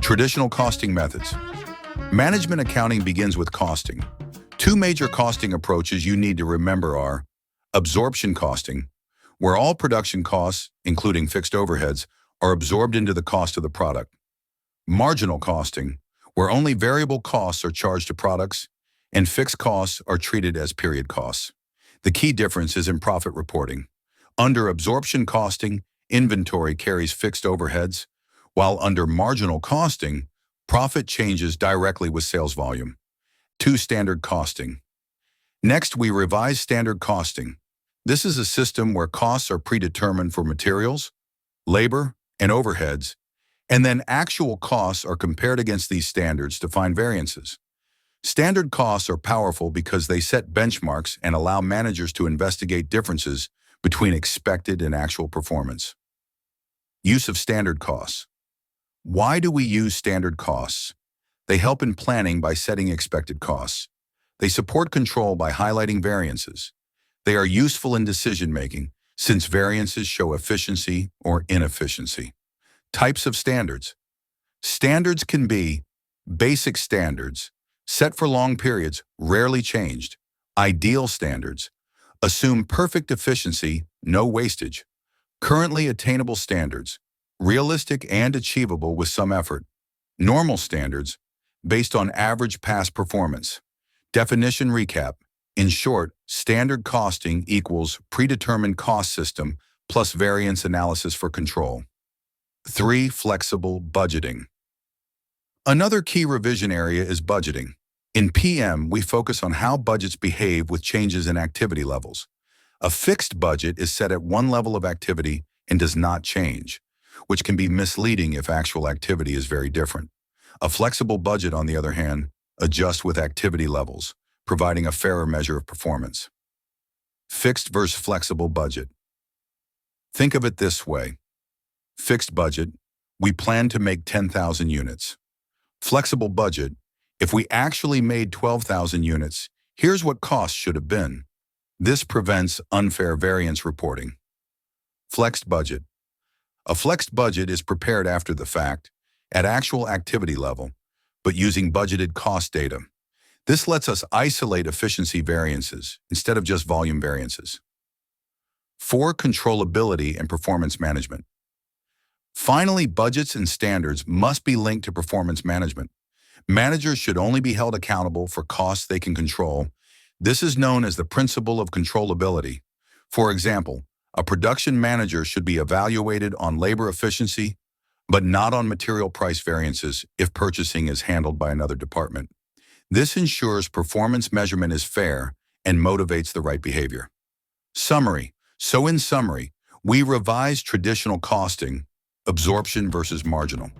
Traditional costing methods. Management accounting begins with costing. Two major costing approaches you need to remember are absorption costing, where all production costs, including fixed overheads, are absorbed into the cost of the product. Marginal costing, where only variable costs are charged to products and fixed costs are treated as period costs. The key difference is in profit reporting. Under absorption costing, inventory carries fixed overheads, while under marginal costing, profit changes directly with sales volume. 2. Standard costing. Next, we revise standard costing. This is a system where costs are predetermined for materials, labor, and overheads, and then actual costs are compared against these standards to find variances. Standard costs are powerful because they set benchmarks and allow managers to investigate differences between expected and actual performance. Use of standard costs. Why do we use standard costs? They help in planning by setting expected costs. They support control by highlighting variances. They are useful in decision-making since variances show efficiency or inefficiency. Types of standards. Standards can be basic standards, set for long periods, rarely changed. Ideal standards. Assume perfect efficiency, no wastage. Currently attainable standards. Realistic and achievable with some effort. Normal standards, based on average past performance. Definition recap. In short, standard costing equals predetermined cost system plus variance analysis for control. 3. Flexible budgeting. Another key revision area is budgeting. In PM, we focus on how budgets behave with changes in activity levels. A fixed budget is set at one level of activity and does not change, which can be misleading if actual activity is very different. A flexible budget, on the other hand, adjusts with activity levels, providing a fairer measure of performance. Fixed versus flexible budget. Think of it this way. Fixed budget, we plan to make 10,000 units. Flexible budget, if we actually made 12,000 units, here's what costs should have been. This prevents unfair variance reporting. Flexed budget. A flexed budget is prepared after the fact, at actual activity level, but using budgeted cost data. This lets us isolate efficiency variances instead of just volume variances. 4. Controllability and performance management. Finally, budgets and standards must be linked to performance management. Managers should only be held accountable for costs they can control. This is known as the principle of controllability. For example, a production manager should be evaluated on labor efficiency, but not on material price variances if purchasing is handled by another department. This ensures performance measurement is fair and motivates the right behavior. Summary. So in summary, we revise traditional costing, absorption versus marginal.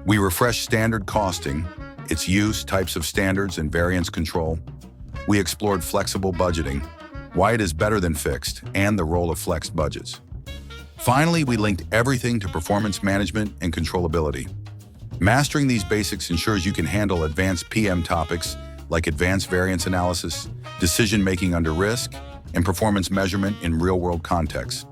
We refresh standard costing, its use, types of standards, and variance control. We explored flexible budgeting, why it is better than fixed, and the role of flexed budgets. Finally, we linked everything to performance management and controllability. Mastering these basics ensures you can handle advanced PM topics like advanced variance analysis, decision-making under risk, and performance measurement in real-world contexts.